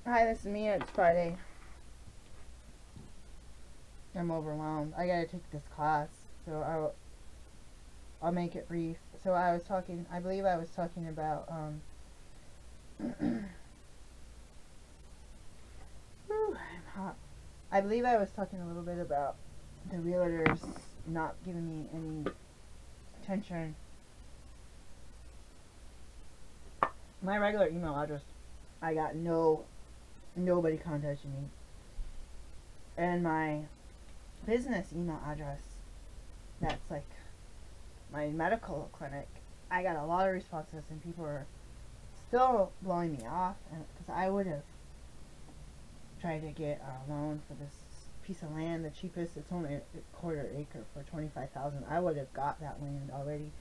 Hi, this is Mia. It's Friday. I'm overwhelmed. I gotta take this class, so I'll make it brief. So I believe I was talking about, whew, I'm hot. I believe I was talking a little bit about the realtors not giving me any attention. My regular email address, I got nobody contacting me. And my business email address, that's like my medical clinic, I got a lot of responses, and people are still blowing me off, and because I would have tried to get a loan for this piece of land, the cheapest. It's only a quarter acre for 25,000. I would have got that land already,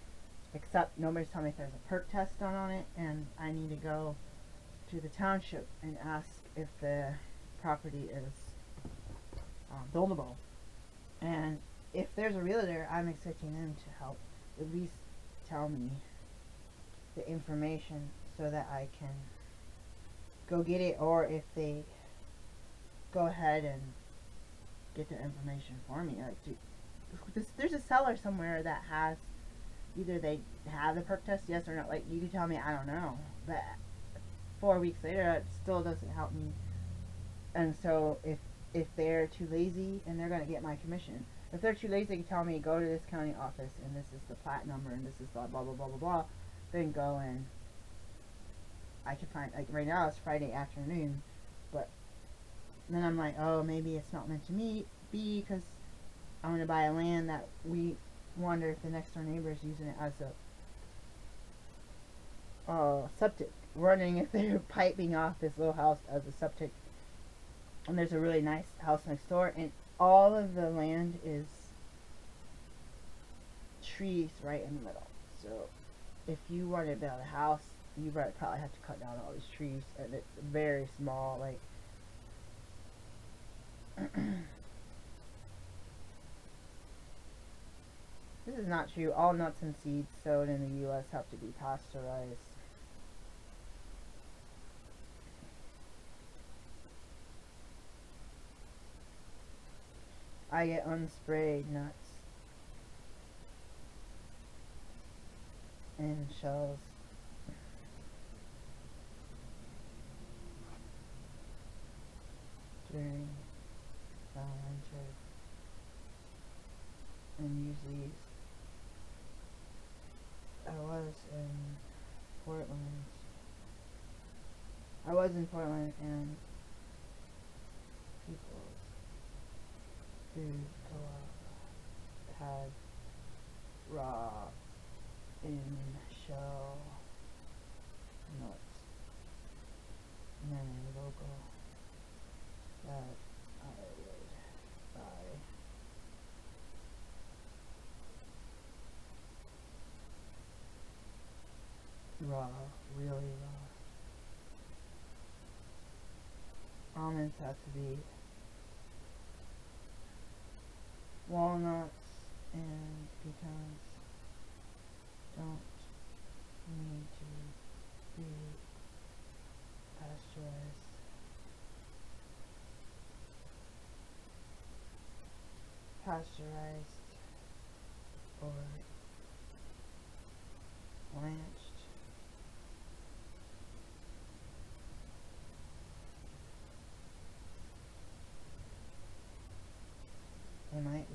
except nobody's telling me if there's a perk test done on it, and I need to go to the township and ask if the property is buildable. And if there's a realtor, I'm expecting them to help at least tell me the information so that I can go get it, or if they go ahead and get the information for me. There's a seller somewhere that has, either they have the perk test, yes or no. Like, you can tell me I don't know, but 4 weeks later it still doesn't help me. And so if they're too lazy, and they're gonna get my commission. If they're too lazy to tell me go to this county office and this is the plat number and this is blah blah blah blah blah blah, then go, and I can find, like, right now it's Friday afternoon, but then I'm like, oh, maybe it's not meant to be, because I'm gonna buy a land that we wonder if the next door neighbor is using it as a septic. Wondering if they're piping off this little house as a septic. And there's a really nice house next door, and all of the land is trees right in the middle. So if you want to build a house, you probably have to cut down all these trees, and it's very small. Like, this is not true. All nuts and seeds sowed in the U.S. have to be pasteurized. I get unsprayed nuts and shells. During winter, and use these. I was in Portland. And people's food co-op had raw in shell nuts, and then a logo that I would buy. Raw, really raw. Almonds have to be walnuts, and pecans don't need to be pasteurized. Pasteurized or blanched. They might be.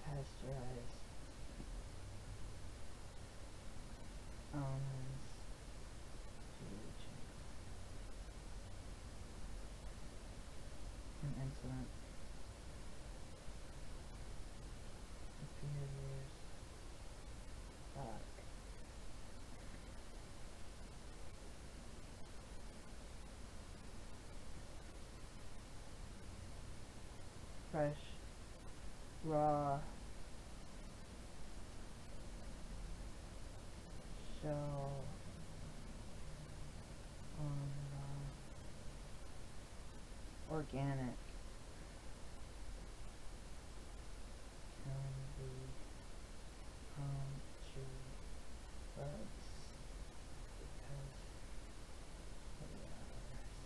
Pasteurized almonds to an incident a few years back. Fresh raw shell on organic can be prone to bugs because they are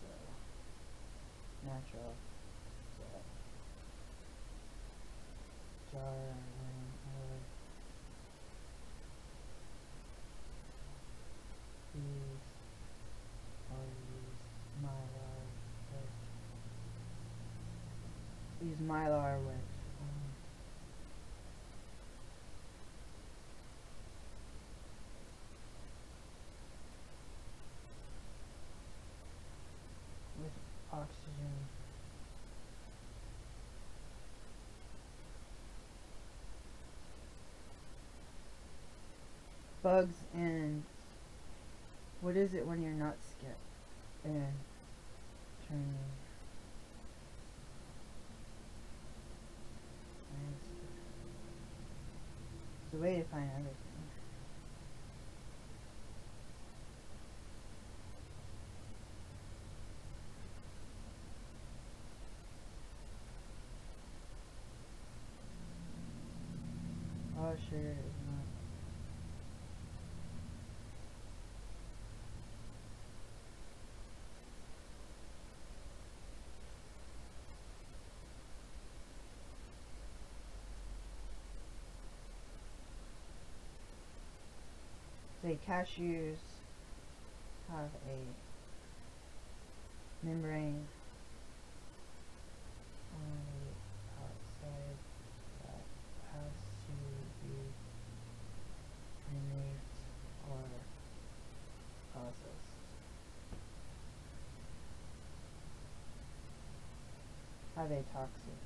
so natural. So jarring or these or use mylar with oxygen. Bugs and what is it when you're not skip and training? It's a way to find everything. Oh, sure it is not. Say cashews have a membrane on the outside that has to be removed or processed. Are they toxic?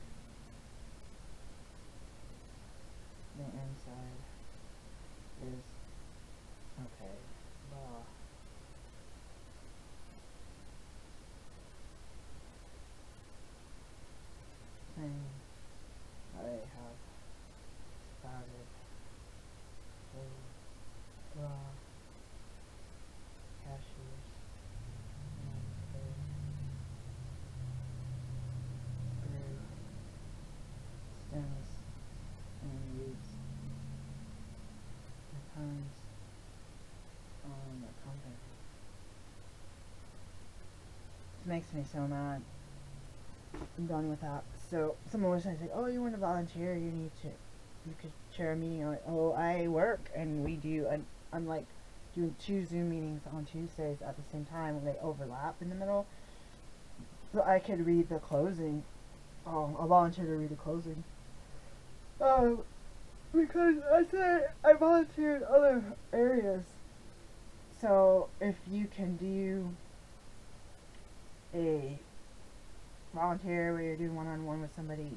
The inside is okay. Raw. Saying I have sprouted whole raw cashews and they grew stems and leaves depends on the company. This makes me so mad. I'm done with that. So someone was saying, "Oh, you want to volunteer? You could chair a meeting." I'm like, "Oh, I work and we do." And I'm like doing 2 Zoom meetings on Tuesdays at the same time when they overlap in the middle. So I could read the closing. Oh, I'll volunteer to read the closing. Because I said I volunteer in other areas. So if you can do a volunteer where you're doing one-on-one with somebody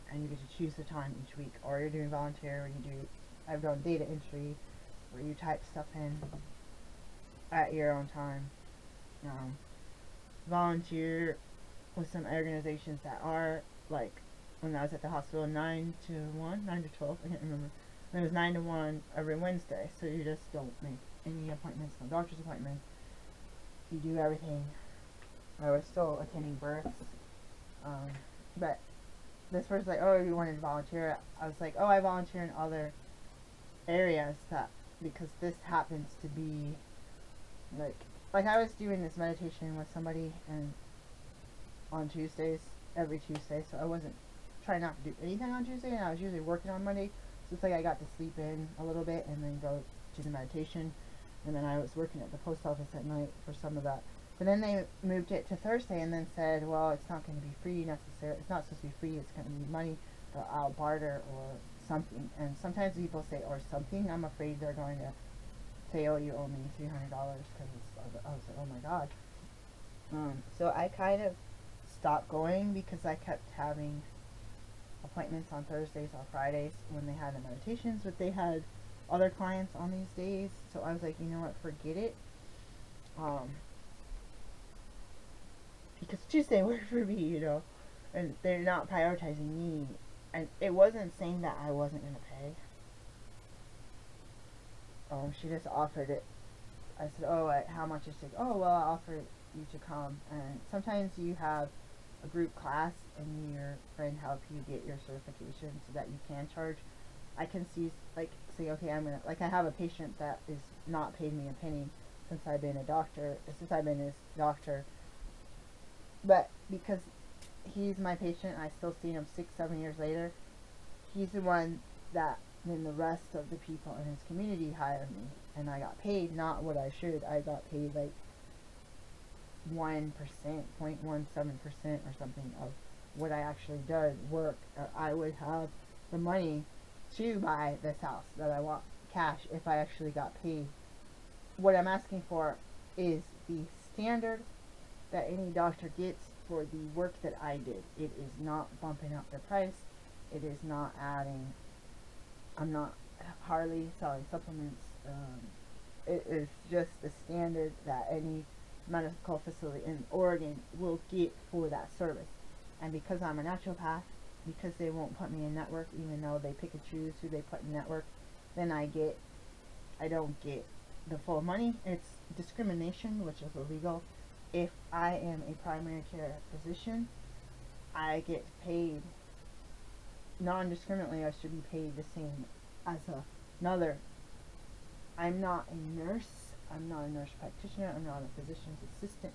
and you get to choose the time each week, or you're doing volunteer where I've done data entry where you type stuff in at your own time. Volunteer with some organizations that are like when I was at the hospital 9 to 1, 9 to 12, I can't remember. And it was 9 to 1 every Wednesday, so you just don't make any appointments, no doctor's appointments. You do everything. I was still attending births, but this person's like, "Oh, you wanted to volunteer?" I was like, "Oh, I volunteer in other areas because this happens to be like I was doing this meditation with somebody and on Tuesdays, every Tuesday, so I wasn't trying not to do anything on Tuesday, and I was usually working on Monday, so it's like I got to sleep in a little bit and then go to the meditation, and then I was working at the post office at night for some of that. But then they moved it to Thursday and then said, well, it's not going to be free necessarily. It's not supposed to be free. It's going to be money, but I'll barter or something. And sometimes people say, or something. I'm afraid they're going to say, oh, you owe me $300 because I was like, oh my God. So I kind of stopped going because I kept having appointments on Thursdays or Fridays when they had the meditations, but they had other clients on these days. So I was like, you know what, forget it. Because Tuesday worked for me, and they're not prioritizing me And it wasn't saying that I wasn't gonna pay. She just offered it. I said, "Oh, how much is it?" "Oh, well, I offered you to come." And sometimes you have a group class, and your friend help you get your certification so that you can charge. I can see, like, say, okay, I'm gonna, like, I have a patient that is not paid me a penny since I've been his doctor, but because he's my patient, I still see him 6, 7 years later. He's the one that then the rest of the people in his community hired me, and I got paid not what I should. I got paid like 1%, 0.17% or something of what I actually did work. I would have the money to buy this house that I want cash if I actually got paid. What I'm asking for is the standard that any doctor gets for the work that I did. It is not bumping up the price. It is not adding. I'm not hardly selling supplements. It is just the standard that any medical facility in Oregon will get for that service. And because I'm a naturopath, because they won't put me in network, even though they pick and choose who they put in network, then I don't get the full money. It's discrimination, which is illegal. If I am a primary care physician, I get paid non-discriminately. I should be paid the same as another. I'm not a nurse. I'm not a nurse practitioner. I'm not a physician's assistant.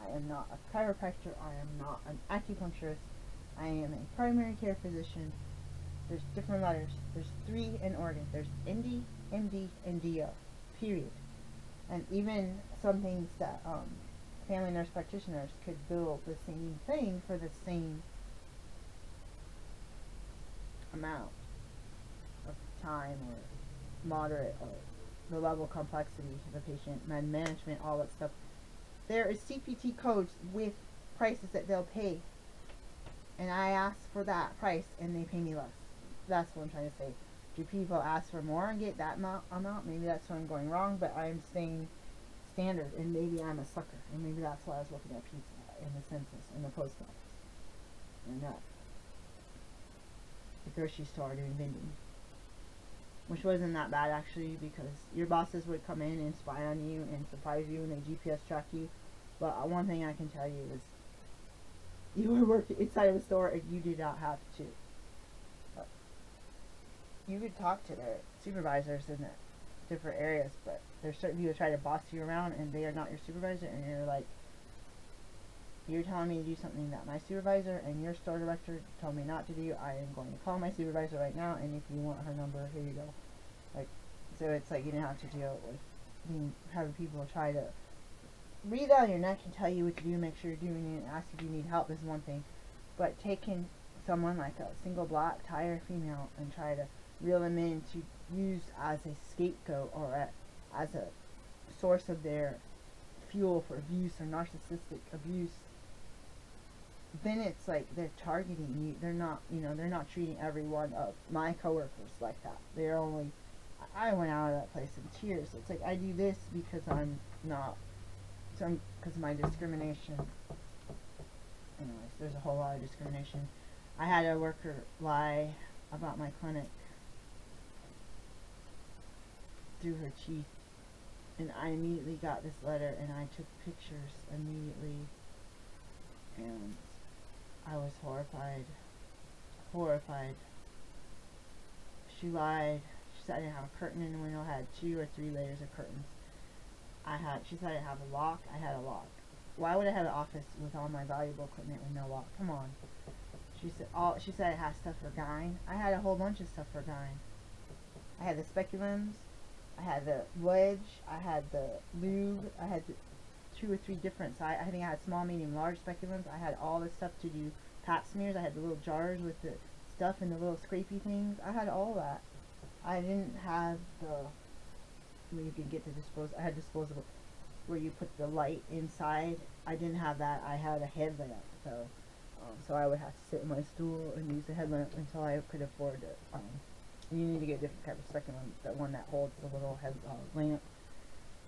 I am not a chiropractor. I am not an acupuncturist. I am a primary care physician. There's different letters. There's 3 in Oregon. There's ND, MD, and DO. Period. And even some things that family nurse practitioners could bill the same thing for the same amount of time or moderate or the level of complexity of the patient, management, all that stuff. There is CPT codes with prices that they'll pay, and I ask for that price and they pay me less. That's what I'm trying to say. Do people ask for more and get that amount? Maybe that's where I'm going wrong, but I'm staying standard, and maybe I'm a sucker, and maybe that's why I was looking at pizza in the census in the post office and not the grocery store doing vending, which wasn't that bad actually, because your bosses would come in and spy on you and surprise you and they GPS track you. But one thing I can tell you is you were working inside of a store and you did not have to. You could talk to their supervisors in the different areas, but there's certain people who try to boss you around and they are not your supervisor, and you're like, you're telling me to do something that my supervisor and your store director told me not to do. I am going to call my supervisor right now, and if you want her number, here you go. Like, so it's like you don't have to deal with having people try to breathe down your neck and tell you what to do, make sure you're doing it, and ask if you need help is one thing. But taking someone like a single black tire female and try to reel them in to use as a scapegoat or as a source of their fuel for abuse or narcissistic abuse, then it's like they're targeting you. They're not, they're not treating every one of my coworkers like that. They're only, I went out of that place in tears. It's like I do this because I'm not, because of my discrimination. Anyways, there's a whole lot of discrimination. I had a worker lie about my clinic through her chief, and I immediately got this letter and I took pictures immediately, and I was horrified. She lied. She said I didn't have a curtain in the window. I had 2 or 3 layers of curtains. She said I didn't have a lock. I had a lock. Why would I have an office with all my valuable equipment with no lock? Come on. She said I had stuff for gyn. I had a whole bunch of stuff for gyn. I had the speculums. I had the wedge. I had the lube. I had the 2 or 3 different sizes. I think I had small, medium, large speculums. I had all this stuff to do pap smears. I had the little jars with the stuff and the little scrapey things. I had all that. I didn't have where you can get the I had disposable where you put the light inside. I didn't have that. I had a headlamp, so I would have to sit in my stool and use the headlamp until I could afford it. You need to get a different type of speculum, the one that holds the little lamp.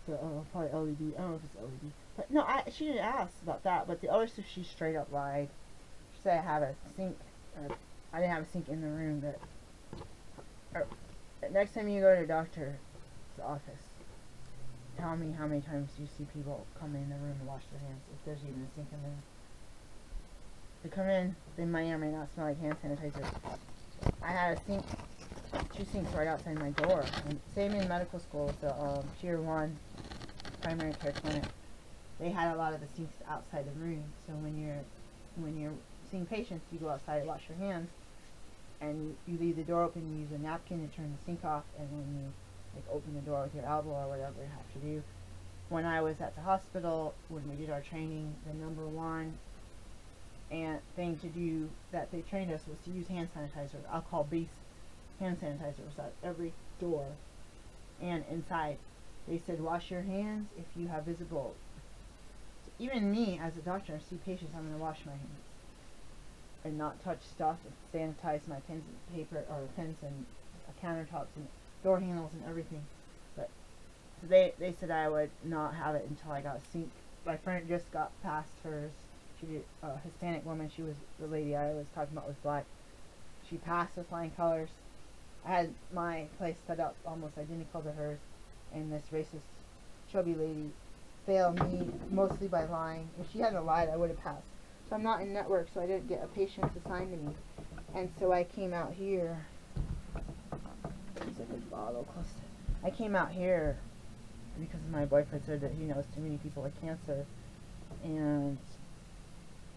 So probably LED. I don't know if it's LED. But no, she didn't ask about that. But the other stuff, she straight up lied. She said I have a sink, I didn't have a sink in the room. But next time you go to a doctor's office, tell me how many times you see people come in the room and wash their hands, if there's even a sink in there. They come in, they may or may not smell like hand sanitizer. I had a sink, 2 sinks right outside my door. And same in medical school, the Tier 1 primary care clinic. They had a lot of the sinks outside the room. So when you're seeing patients, you go outside and wash your hands, and you leave the door open. You use a napkin to turn the sink off, and then you open the door with your elbow or whatever you have to do. When I was at the hospital, when we did our training, the number one thing to do that they trained us was to use hand sanitizer, alcohol-based hand sanitizer was at every door and inside. They said wash your hands if you have visible. So even me as a doctor, I see patients, I'm going to wash my hands and not touch stuff and sanitize my pens and paper or pens and countertops and door handles and everything. But so they said I would not have it until I got a sink. My friend just got past hers. She did a Hispanic woman. She was the lady I was talking about with black. She passed with flying colors. I had my place set up almost identical to hers, and this racist chubby lady failed me mostly by lying. If she hadn't lied, I would have passed. So I'm not in network, so I didn't get a patient assigned to me. And so I came out here. There's a good bottle close to. I came out here because my boyfriend said that he knows too many people with cancer, and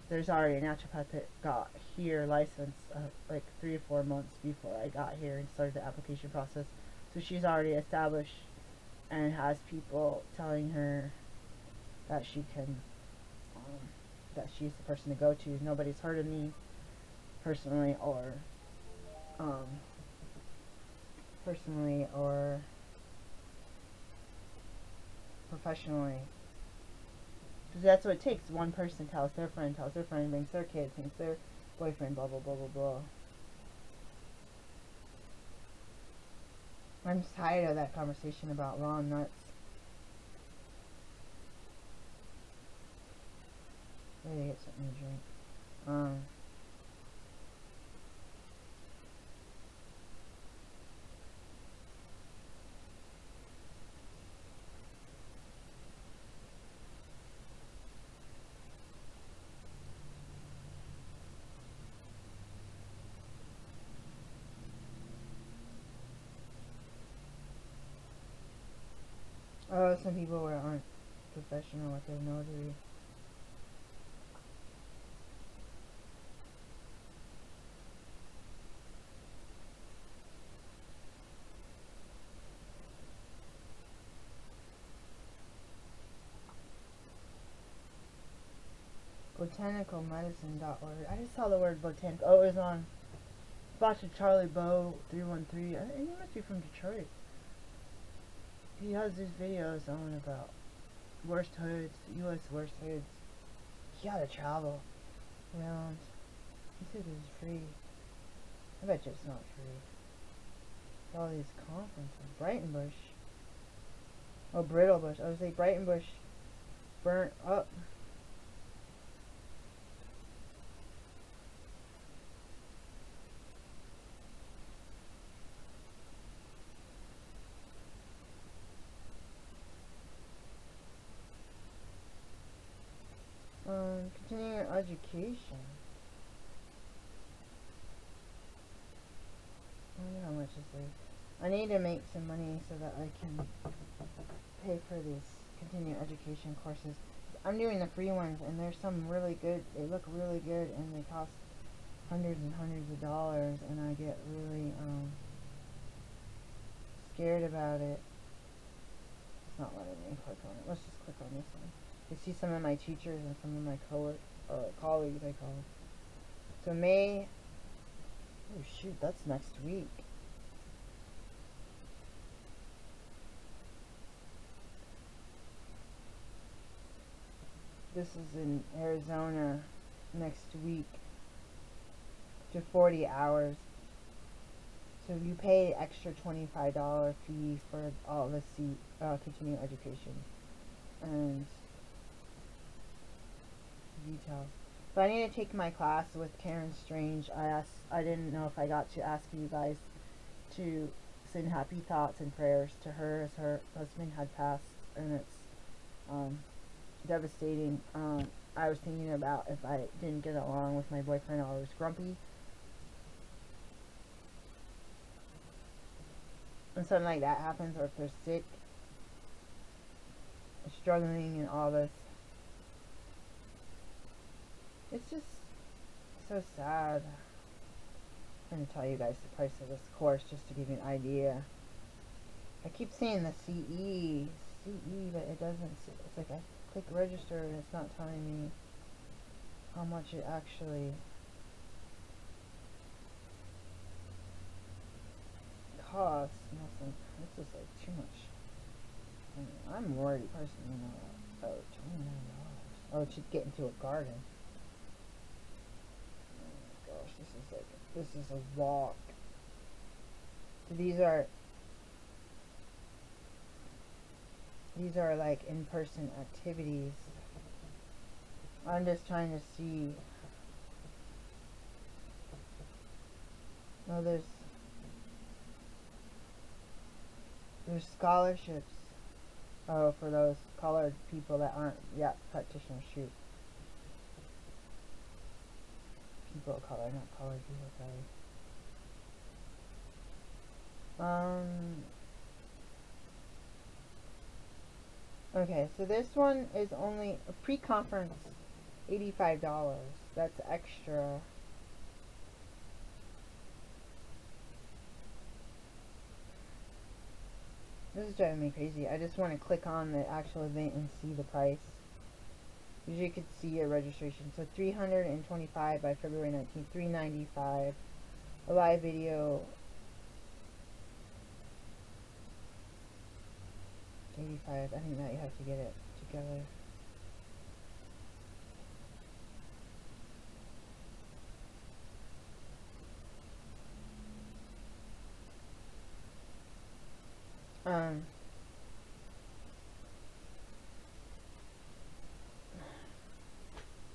there's already a naturopath that got here licensed like 3 or 4 months before I got here and started the application process. So she's already established and has people telling her that she can, that she's the person to go to. Nobody's heard of me personally or professionally. Because that's what it takes. One person tells their friend, brings their kid, thinks their boyfriend, blah, blah, blah, blah, blah. I'm just tired of that conversation about raw nuts. Maybe get something to drink. Oh, some people aren't professional with their notary. Botanicalmedicine.org. I just saw the word botanical. Oh, it was on Dr. Charlie Bow 313. I think he must be from Detroit. He has these videos on about worst hoods, U.S. worst hoods. You gotta travel around. He said it was free. I bet you it's not free. All these conferences. Brightonbush. Oh, Brittlebush. I was like Brightonbush burnt up. Continuing education. I wonder how much is there. I need to make some money so that I can pay for these continuing education courses. I'm doing the free ones, and there's some really good. They look really good, and they cost hundreds and hundreds of dollars, and I get really scared about it. It's not letting me click on it. Let's just click on this one. You see some of my teachers and some of my colleagues, I call them. So May, oh shoot, that's next week. This is in Arizona next week to 40 hours. So you pay extra $25 fee for all the continuing education and details. But I need to take my class with Karen Strange. I didn't know if I got to ask you guys to send happy thoughts and prayers to her, as her husband had passed, and it's um, devastating. I was thinking about if I didn't get along with my boyfriend or I was grumpy, and something like that happens, or if they're sick, struggling, and all this. It's just so sad. I'm going to tell you guys the price of this course just to give you an idea. I keep seeing the CE, but it doesn't. It's like I click register and it's not telling me how much it actually costs. Nothing. This is like too much. I mean, I'm worried personally. Oh, $29. Oh, it should get into a garden. Oh my gosh, this is a walk. So these are like in-person activities. I'm just trying to see. No, there's scholarships. Oh, for those colored people that aren't yet practitioners. Shoot. People of color, not colored people, sorry. Okay, so this one is only a pre-conference, $85. That's extra. This is driving me crazy. I just want to click on the actual event and see the price. Usually you could see your registration. So $325 by February 19th, $395. A live video, $85. I think that you have to get it together.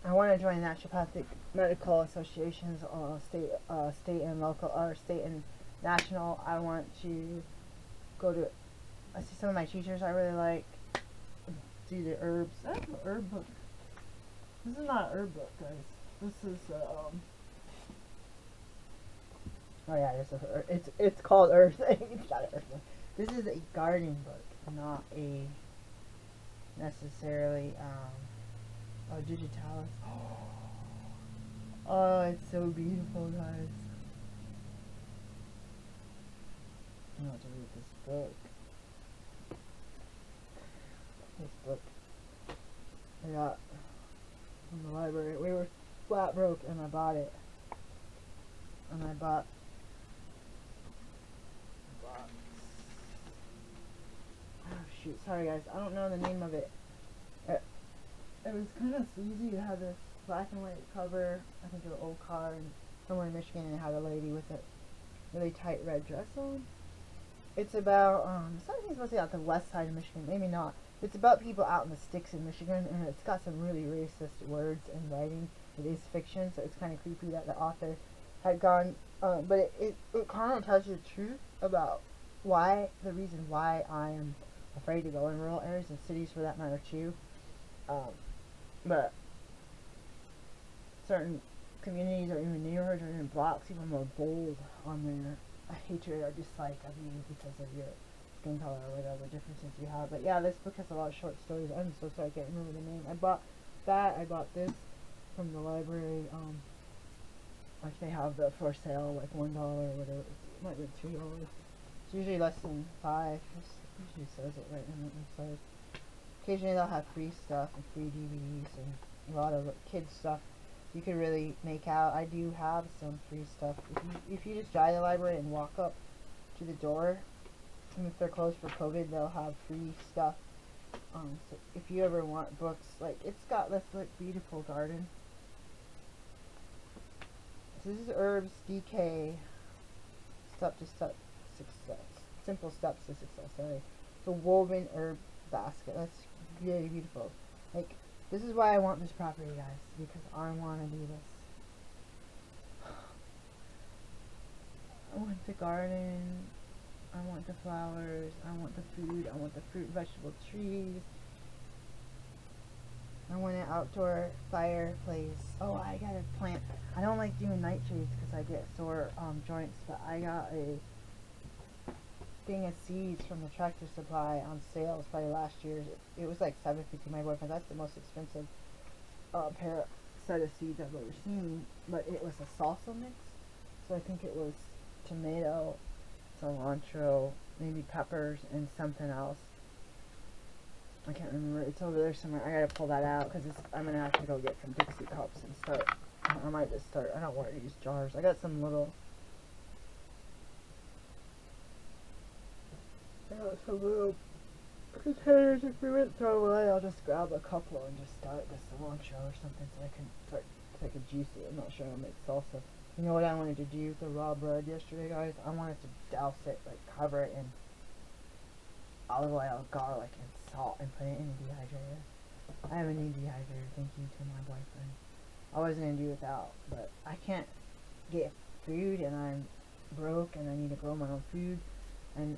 I want to join Naturopathic Medical Associations, state and local, or state and national. I want to go to. I see some of my teachers I really like. Do the herbs. I have an herb book. This is not an herb book, guys. This is Oh yeah, it's called herbs. It's not an herb book. This is a gardening book, not a necessarily digitalis. Oh, it's so beautiful, guys. I want to read this book. This book I got from the library. We were flat broke, and I bought it. And I bought oh shoot, sorry guys, I don't know the name of it. It was kind of sleazy. It had this black and white cover, I think of an old car, and somewhere in Michigan, and it had a lady with a really tight red dress on. It's about, something supposed to be out the west side of Michigan, maybe not. It's about people out in the sticks in Michigan, and it's got some really racist words and writing. It is fiction, so it's kind of creepy that the author had gone, but it kind of tells you the truth about the reason why I am afraid to go in rural areas and cities for that matter too. But certain communities or even neighborhoods or even blocks, even more bold on their hatred or dislike of you because of your skin color or whatever differences you have. But yeah, this book has a lot of short stories. I'm so sorry I can't remember the name. I bought this from the library. Like they have the for sale, like $1 or whatever. It might be $2. It's usually less than $5. It usually says it right in the inside. Occasionally they'll have free stuff and free DVDs and a lot of kids stuff you could really make out. I do have some free stuff. If you just drive the library and walk up to the door, and if they're closed for COVID, they'll have free stuff. So if you ever want books, like it's got this like beautiful garden. So this is Herbs DK, Step to Step Success, Simple Steps to Success. Sorry, it's a woven herb basket. That's really beautiful. Like This is why I want this property, guys, because I want to do this. I want the garden, I want the flowers, I want the food, I want the fruit and vegetable trees. I want an outdoor fireplace. Oh, I gotta plant. I don't like doing nightshades because I get sore joints, but I got a thing of seeds from the Tractor Supply on sale. It was probably last year's. It was like $7.50. My boyfriend. That's the most expensive set of seeds I've ever seen. But it was a salsa mix, so I think it was tomato, cilantro, maybe peppers, and something else. I can't remember. It's over there somewhere. I gotta pull that out because I'm gonna have to go get some Dixie cups and start. I might just start. I don't want to use jars. I got some little. I got some little containers. If we went throw away, I'll just grab a couple and just start the cilantro or something so I can start so I can juice it. I'm not sure I'll make salsa. You know what I wanted to do with the raw bread yesterday, guys? I wanted to douse it, like cover it in olive oil, garlic, and salt, and put it in a dehydrator. I have a new dehydrator, thank you to my boyfriend. I wasn't gonna do without, but I can't get food, and I'm broke, and I need to grow my own food, and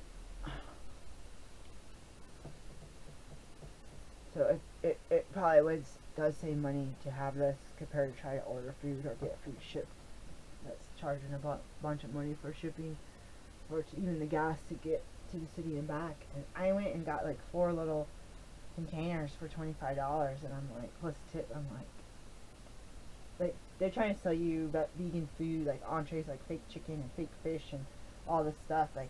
so it probably does save money to have this compared to try to order food or get food shipped. That's charging a bunch of money for shipping, or to even the gas to get to the city and back. And I went and got like 4 little containers for $25, and I'm like, plus tip. I'm like they're trying to sell you that vegan food, like entrees, like fake chicken and fake fish and all this stuff, like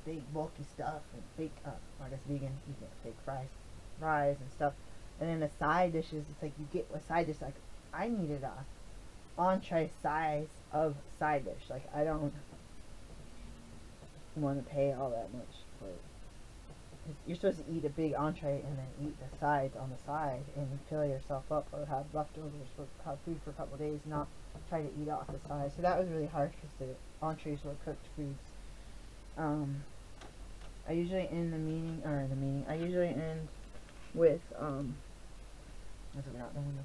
fake bulky stuff and fake, I guess vegan, you get fake fries and stuff. And then the side dishes, it's like you get a side dish. Like I needed a entree size of side dish. Like I don't want to pay all that much for it. You're supposed to eat a big entree and then eat the sides on the side and fill yourself up, or have leftovers have food for a couple of days, not try to eat off the side. So that was really hard because the entrees were cooked foods. I usually end I usually end with let's open out the window.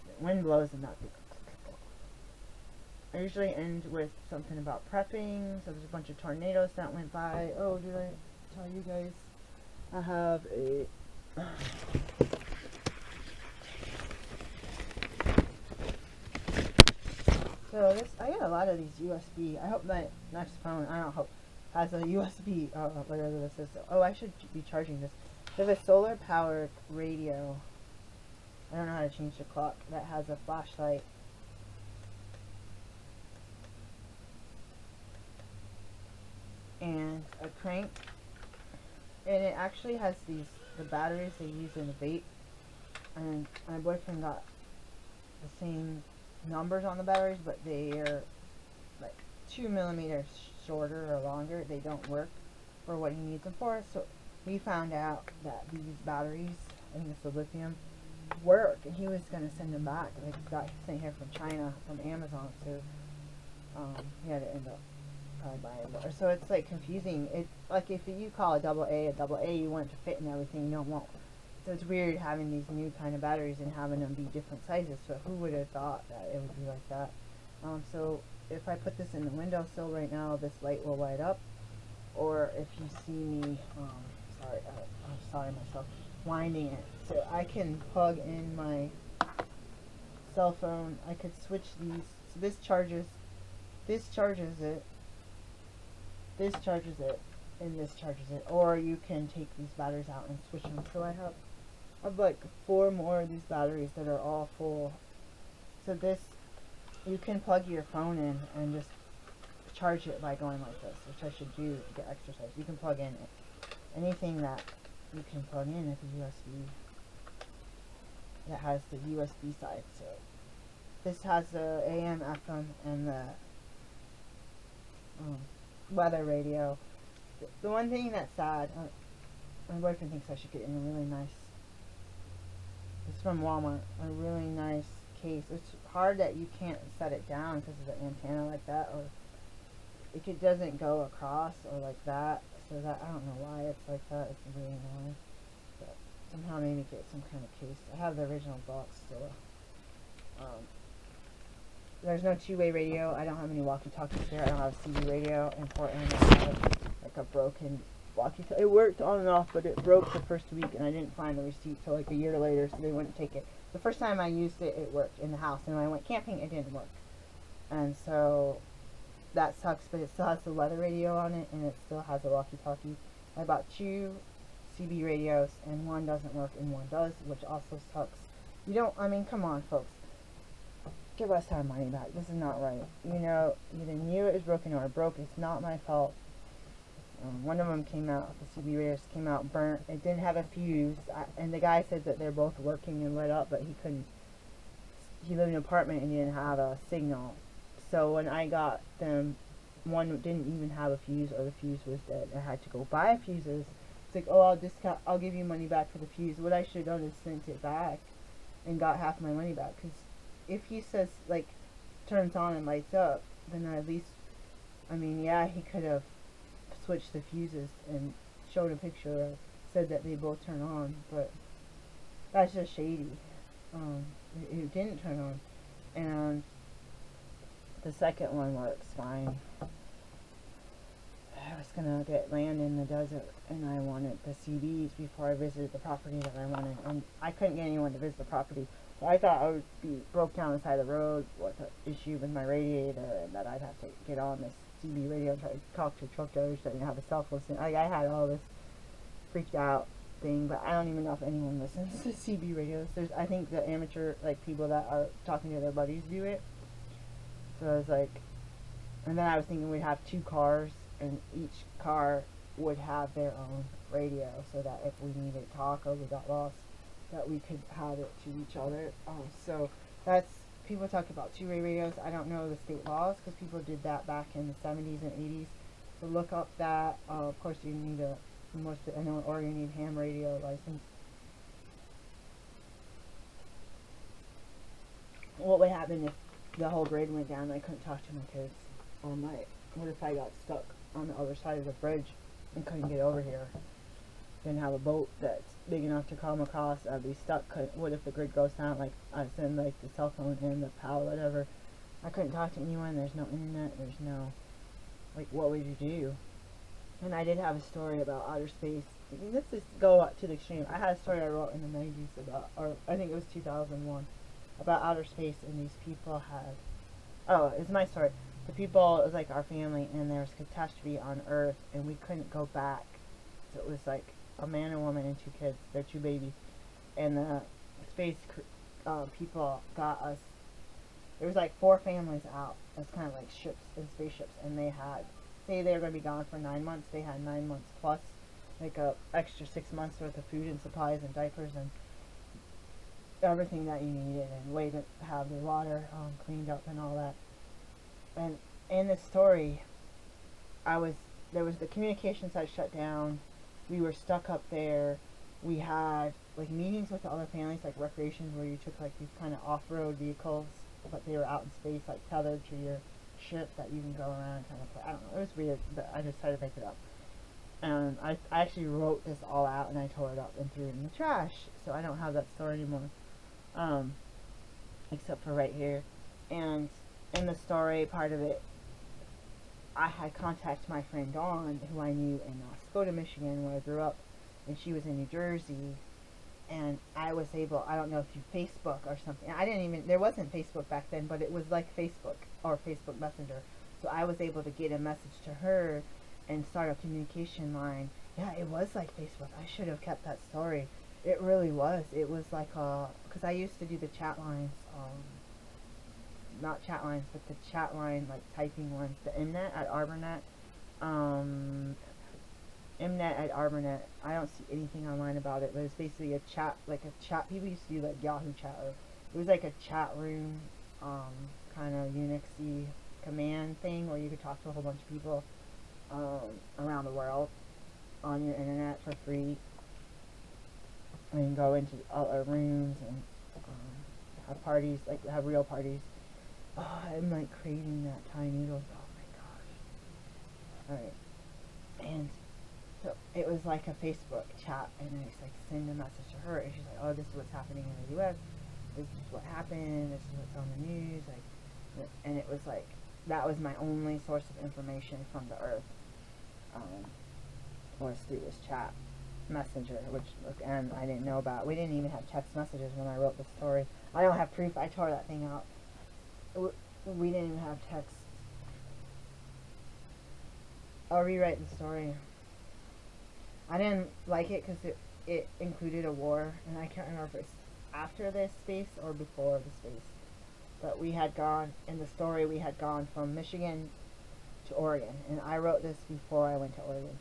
The wind blows and not. I usually end with something about prepping. So there's a bunch of tornadoes that went by. Oh, did I tell you guys? I have a so this, I got a lot of these USB. I hope my next phone, I don't hope, has a USB, whatever this is. Oh, I should be charging this. There's a solar powered radio. I don't know how to change the clock. That has a flashlight. And a crank. And it actually has the batteries they use in the vape. And my boyfriend got the same numbers on the batteries, but they're like 2 millimeters shorter or longer. They don't work for what he needs them for. So we found out that these batteries, I think it's the lithium, work. And he was going to send them back. They got sent here from China, from Amazon. So he had to end up buying more. So it's like confusing. It's like if you call a double A, you want it to fit in everything, you don't want. So it's weird having these new kind of batteries and having them be different sizes. So who would have thought that it would be like that? So if I put this in the windowsill right now, this light will light up. Or if you see me, I'm myself, winding it. So I can plug in my cell phone. I could switch these. So this charges it. This charges it, and this charges it. Or you can take these batteries out and switch them. So I have like 4 more of these batteries that are all full. So this, you can plug your phone in and just charge it by going like this, which I should do to get exercise. You can plug in anything that you can plug in with a USB that has the USB side. So this has the AM, FM, and the weather radio. The one thing that's sad, my boyfriend thinks I should get in a really nice, it's from Walmart, a really nice case. It's hard that you can't set it down because of the antenna like that, or if it doesn't go across or like that, so that, I don't know why it's like that. It's really annoying, but somehow maybe get some kind of case. I have the original box still. There's no two-way radio. I don't have any walkie-talkies here. I don't have a CD radio in Portland. I have like a broken walkie-talkie. It worked on and off, but it broke the first week, and I didn't find the receipt till like a year later, so they wouldn't take it. The first time I used it, it worked in the house, and when I went camping, it didn't work. And so that sucks, but it still has the weather radio on it, and it still has a walkie-talkie. I bought 2 CB radios, and one doesn't work and one does, which also sucks. You don't, I mean, come on, folks. Give us our money back. This is not right. You know, either knew it was broken or it broke. It's not my fault. One of them came out, the CB radios came out burnt. It didn't have a fuse, and the guy said that they're both working and lit up, but he couldn't. He lived in an apartment and didn't have a signal. So when I got them, one didn't even have a fuse, or the fuse was dead. I had to go buy fuses. It's like, oh, I'll give you money back for the fuse. What I should have done is sent it back and got half my money back. Because if he says, like, turns on and lights up, then at least, I mean, yeah, he could have switched the fuses and showed a picture or said that they both turn on, but that's just shady. It didn't turn on. And the second one works fine. I was gonna get land in the desert, and I wanted the CDs before I visited the property that I wanted, and I couldn't get anyone to visit the property. So I thought I would be broke down the side of the road with an issue with my radiator, and that I'd have to get on this CB radio and try to talk to truck drivers that didn't have a cell phone. Like, I had all this freaked out thing, but I don't even know if anyone listens to CB radios. I think the amateur, like, people that are talking to their buddies do it. So I was like, and then I was thinking we'd have 2 cars, and each car would have their own radio, so that if we needed to talk or we got lost, that we could have it to each other. So that's, people talk about 2-way radios. I don't know the state laws, because people did that back in the 70s and 80s. So look up that. Of course, you need I know in Oregon you need ham radio license. What would happen if the whole grid went down and I couldn't talk to my kids? What if I got stuck on the other side of the bridge and couldn't get over here? Didn't have a boat that's big enough to come across. I'd be stuck. What if the grid goes down? Like, I send like the cell phone and the power, whatever. I couldn't talk to anyone. There's no internet. There's no, like, what would you do? And I did have a story about outer space. Let's just go up to the extreme. I had a story I wrote in the 90s about, or I think it was 2001, about outer space, and these people had, oh, it's my story. The people, it was like our family, and there was catastrophe on Earth, and we couldn't go back. So it was like a man, a woman, and 2 kids. They're 2 babies. And the space people got us. There was like 4 families out. It's kind of like ships and spaceships, and they had, say they were going to be gone for 9 months. They had 9 months plus, like a extra 6 months worth of food and supplies and diapers and everything that you needed, and way to have their water cleaned up and all that. And in this story, there was the communication site shut down. We were stuck up there. We had like meetings with the other families, like recreations, where you took like these kind of off-road vehicles, but they were out in space, like tethered to your ship that you can go around and kind of play. I don't know. It was weird, but I decided to make it up. And I actually wrote this all out, and I tore it up and threw it in the trash. So I don't have that story anymore, except for right here. And in the story, part of it, I had contacted my friend Dawn, who I knew in Scota, Michigan, where I grew up, and she was in New Jersey, and I was able, I don't know if you Facebook or something, there wasn't Facebook back then, but it was like Facebook, or Facebook Messenger, so I was able to get a message to her, and start a communication line. Yeah, it was like Facebook. I should have kept that story. It really was. It was like because I used to do the chat lines, not chat lines, but the chat line, like typing ones, the Mnet at ArborNet. Mnet at ArborNet. I don't see anything online about it, but it's basically a chat, people used to do like Yahoo chat, or it was like a chat room, kind of Unixy command thing, where you could talk to a whole bunch of people around the world on your internet for free. And go into other rooms and have parties, like have real parties. Oh, I'm like craving that Thai noodles. Oh my gosh. Alright. And so it was like a Facebook chat, and I just like send a message to her, and she's like, oh, this is what's happening in the U.S., this is what happened, this is what's on the news, like, and it was like, that was my only source of information from the earth, was through this chat messenger, which, and I didn't know about. We didn't even have text messages when I wrote the story. I don't have proof. I tore that thing out. We didn't even have text. I'll rewrite the story. I didn't like it because it included a war, and I can't remember if it's after this space or before the space. But we had gone, in the story, we had gone from Michigan to Oregon, and I wrote this before I went to Oregon.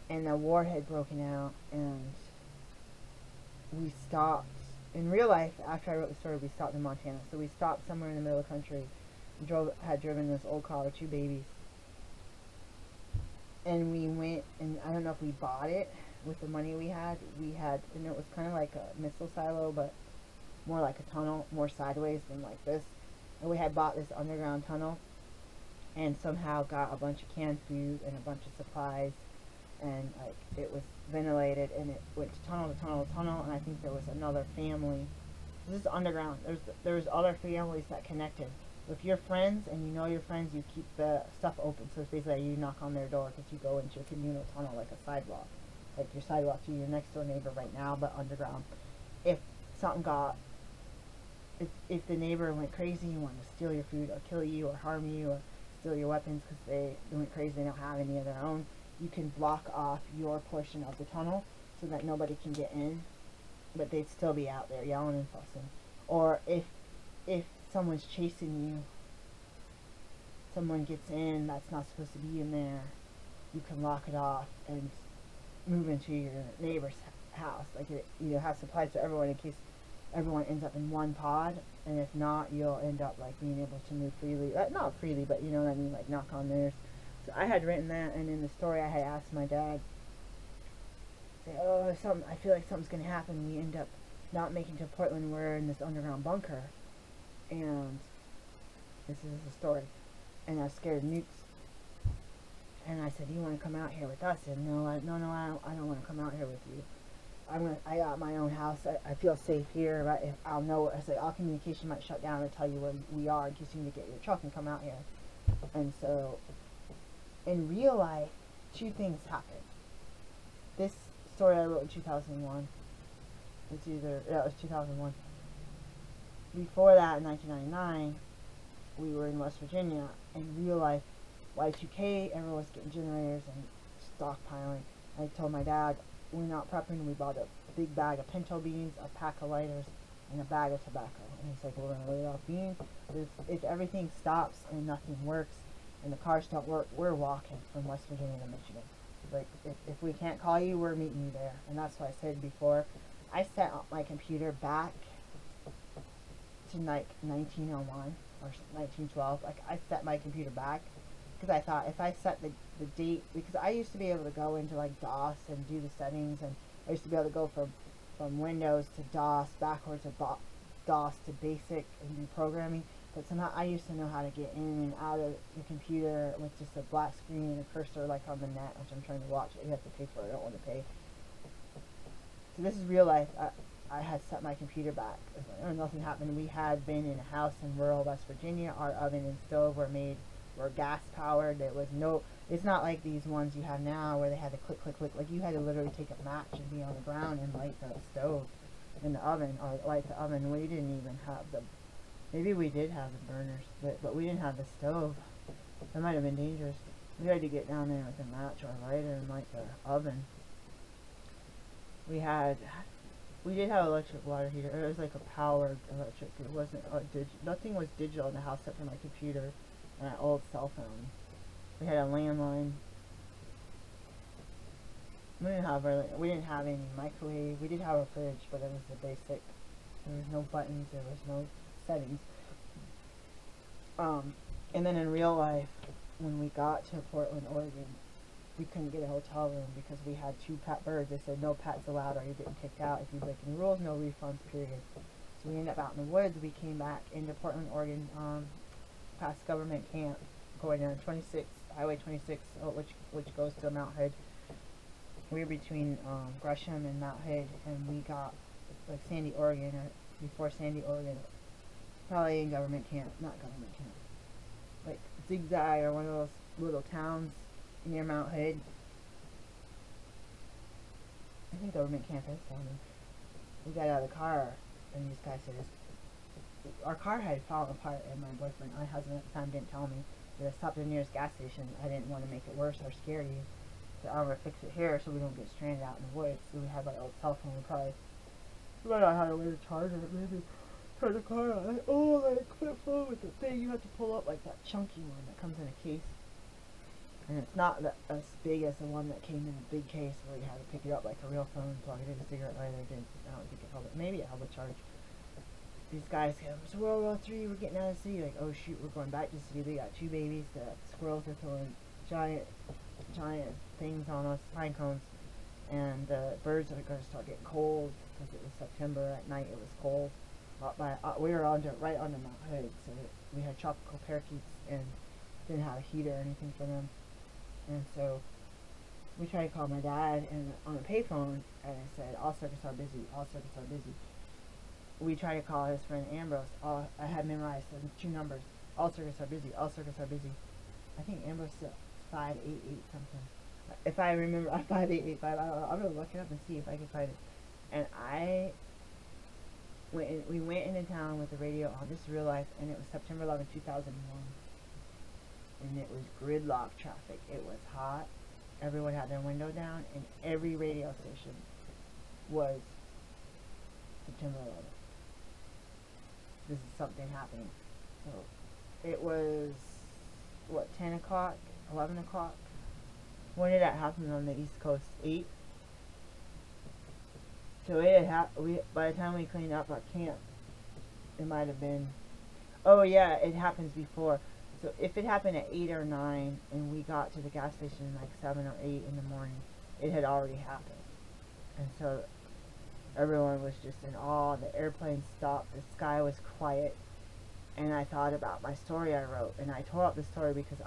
And the war had broken out, and we stopped. In real life, after I wrote the story, we stopped in Montana. So we stopped somewhere in the middle of the country, had driven this old car with 2 babies. And we went, and I don't know if we bought it with the money we had, and it was kind of like a missile silo, but more like a tunnel, more sideways than like this. And we had bought this underground tunnel, and somehow got a bunch of canned food and a bunch of supplies, and like it was ventilated, and it went to tunnel to tunnel to tunnel, and I think there was another family. This is underground. There's other families that connected. If you're friends and you know your friends, you keep the stuff open. So it's basically you knock on their door because you go into a communal tunnel like a sidewalk, like your sidewalk to your next door neighbor right now, but underground. If something got, if the neighbor went crazy and wanted to steal your food or kill you or harm you or steal your weapons because they went crazy, they don't have any of their own, you can block off your portion of the tunnel so that nobody can get in, but they'd still be out there yelling and fussing. Or if someone's chasing you, someone gets in that's not supposed to be in there, you can lock it off and move into your neighbor's house. Like have supplies for everyone in case everyone ends up in one pod, and if not, you'll end up like being able to move freely. Not freely, but you know what I mean, like knock on theirs. So I had written that, and in the story I had asked my dad, say, oh, I feel like something's going to happen. We end up not making it to Portland. We're in this underground bunker, and this is the story. And I was scared of nukes. And I said, you want to come out here with us? And no, I don't want to come out here with you. I got my own house. I feel safe here. But I'll know. I said, all communication might shut down and tell you where we are in case you need to get your truck and come out here. And so, in real life, 2 things happened. This story I wrote in 2001. It was 2001. Before that, in 1999, we were in West Virginia. In real life, Y2K, everyone was getting generators and stockpiling. I told my dad, we're not prepping. We bought a big bag of pinto beans, a pack of lighters, and a bag of tobacco. And he's like, we're going to lay off beans. If everything stops and nothing works and the cars don't work, we're walking from West Virginia to Michigan. Like, if we can't call you, we're meeting you there. And that's what I said before. I set my computer back to like 1901 or 1912. Like, I set my computer back because I thought if I set the date, because I used to be able to go into like DOS and do the settings, and I used to be able to go from Windows to DOS, backwards to DOS to basic and do programming. But somehow I used to know how to get in and out of the computer with just a black screen and a cursor like on the net, which I'm trying to watch. You have to pay for it. I don't want to pay. So this is real life. I had set my computer back. Nothing happened. We had been in a house in rural West Virginia. Our oven and stove were gas powered. There was no, it's not like these ones you have now where they had to click, click, click. Like you had to literally take a match and be on the ground and light the stove in the oven, or light the oven. We didn't even have maybe we did have the burners, but we didn't have the stove. That might have been dangerous. We had to get down there with a match or a lighter and light the oven. We did have electric water heater. It was like a powered electric. It wasn't nothing was digital in the house except for my computer and an old cell phone. We had a landline. We didn't have any microwave. We did have a fridge, but it was the basic. There was no buttons. There was no settings. And then in real life, when we got to Portland, Oregon, we couldn't get a hotel room because we had 2 pet birds. They said no pets allowed or you're getting kicked out. If you break any rules, no refunds, period. So we ended up out in the woods. We came back into Portland, Oregon, past government camp, going down Highway 26, which goes to Mount Hood. we were between Gresham and Mount Hood, and we got like Sandy, Oregon, or before Sandy, Oregon, probably in government camp, not government camp, like Zigzag or one of those little towns near Mount Hood. I think government camp is down there. We got out of the car, and these guys said, our car had fallen apart, and my boyfriend, my husband at the time, didn't tell me. We stopped at the nearest gas station. I didn't want to make it worse or scare you. So I'm going to fix it here so we don't get stranded out in the woods. So we had my old cell phone. We might not have a way to charge it. Maybe turn the car on. Oh, like flip phone with the thing you have to pull up, like that chunky one that comes in a case. And it's not as big as the one that came in a big case where you had to pick it up like a real phone, plug it in a cigarette lighter. I don't think it held it. Maybe it held a charge. These guys go, it's World War III, we're getting out of the city. Like, oh shoot, we're going back to the city. They got 2 babies. The squirrels are throwing giant things on us, pine cones. And the birds are going to start getting cold because it was September. At night it was cold. We were right under Mount Hood, so we had tropical parakeets and didn't have a heater or anything for them. And so we tried to call my dad and on a payphone, and I said, all circuits are busy, all circuits are busy. We tried to call his friend Ambrose. I had memorized the 2 numbers. All circuits are busy. All circuits are busy. I think Ambrose said 588 something. If I remember, 5885. I don't know. I'm gonna look it up and see if I can find it. And we went into town with the radio on. This is real life, and it was September 11, 2001. And it was gridlock traffic. It was hot. Everyone had their window down, and every radio station was September 11th. This is something happening. So it was, 10 o'clock, 11 o'clock? When did that happen on the East Coast? 8? So it had by the time we cleaned up our camp, it might have been, oh yeah, it happens before. So if it happened at 8 or 9 and we got to the gas station like 7 or 8 in the morning, it had already happened. And so everyone was just in awe. The airplane stopped. The sky was quiet. And I thought about my story I wrote. And I tore up the story because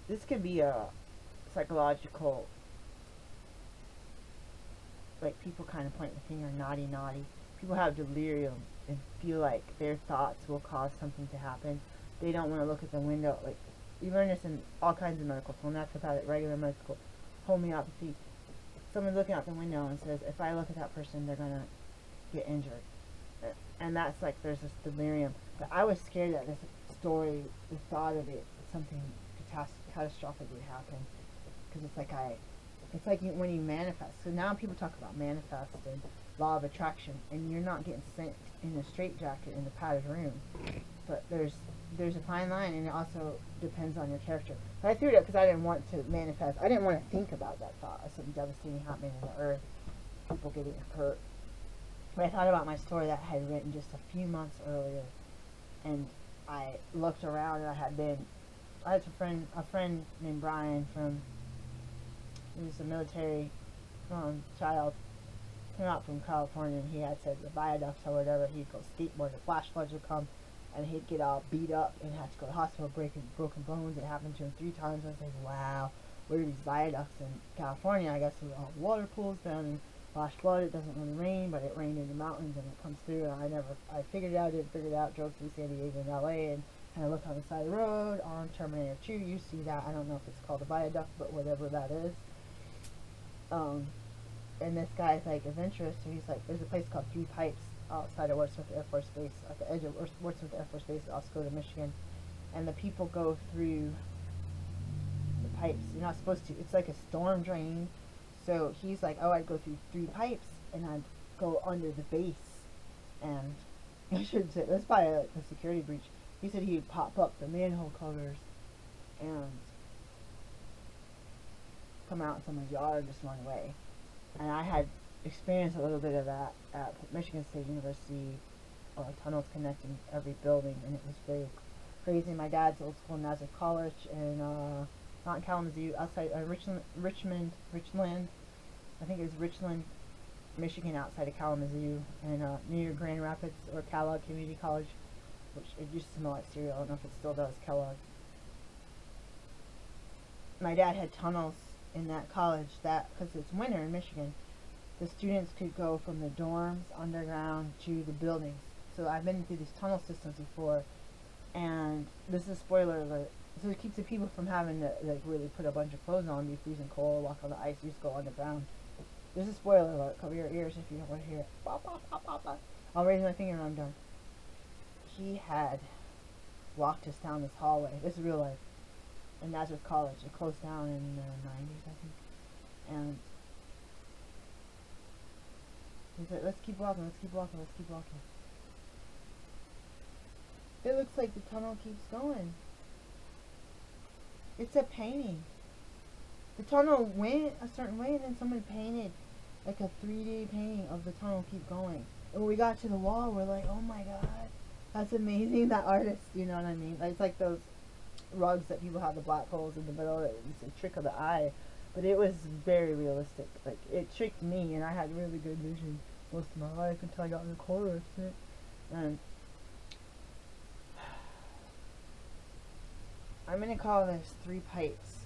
this could be a psychological, like people kind of point the finger, naughty. People have delirium and feel like their thoughts will cause something to happen. They don't want to look at the window. Like, you learn this in all kinds of medical school, naturopathic, regular medical, homeopathy. Someone's looking out the window and says, if I look at that person, they're going to get injured. And that's like, there's this delirium. But I was scared that this story, the thought of it, something catastrophic would happen. Because it's like when you manifest. So now people talk about manifest and law of attraction, and you're not getting sent in a straitjacket in a padded room. But there's a fine line, and it also depends on your character. But I threw it up because I didn't want to manifest. I didn't want to think about that thought of something devastating happening in the earth, people getting hurt. But I thought about my story that I had written just a few months earlier, and I looked around, and I had a friend named Brian he was a military child, came out from California, and he had said the viaducts or whatever, he'd go skateboard, the flash floods would come, and he'd get all beat up and have to go to the hospital, breaking broken bones. It happened to him 3 times. I was like, wow, what are these viaducts in California? I guess with all the water pools down in flash flood. It doesn't really rain, but it rained in the mountains and it comes through. And I figured it out, drove through San Diego and LA and kind of looked on the side of the road on Terminator 2. You see that. I don't know if it's called a viaduct, but whatever that is. And this guy's like adventurous, so he's like, there's a place called Three Pipes outside of Wordsworth Air Force Base, at the edge of Wordsworth Air Force Base, Oscoda, Michigan, and the people go through the pipes. You're not supposed to. It's like a storm drain. So he's like, oh, I'd go through 3 pipes, and I'd go under the base, and I should say, that's probably a security breach. He said he'd pop up the manhole covers and come out in someone's yard and just run away. And I had experienced a little bit of that at Michigan State University, tunnels connecting every building, and it was very crazy. My dad's old school Nazareth College in not in Kalamazoo, outside Richland, I think it was Richland, Michigan, outside of Kalamazoo, and near Grand Rapids, or Kellogg Community College, which it used to smell like cereal. I don't know if it still does, Kellogg. My dad had tunnels in that college, that because it's winter in Michigan, the students could go from the dorms underground to the buildings. So I've been through these tunnel systems before, and this is a spoiler alert. So it keeps the people from having to like really put a bunch of clothes on, be freezing cold, walk on the ice, you just go underground. This is a spoiler alert. Cover your ears if you don't want to hear it. Bop, bop, bop, bop, bop. I'll raise my finger when I'm done. He had walked us down this hallway. This is real life. In Nazareth College. It closed down in the 90s, I think. And he's like, let's keep walking, let's keep walking, let's keep walking. It looks like the tunnel keeps going. It's a painting. The tunnel went a certain way, and then someone painted like a 3D painting of the tunnel keep going. And when we got to the wall, we're like, oh my god, that's amazing, that artist, you know what I mean? It's like those rugs that people have the black holes in the middle, it's a trick of the eye. But it was very realistic. Like, it tricked me, and I had really good vision most of my life until I got in the corner of it. And I'm gonna call this 3 pipes.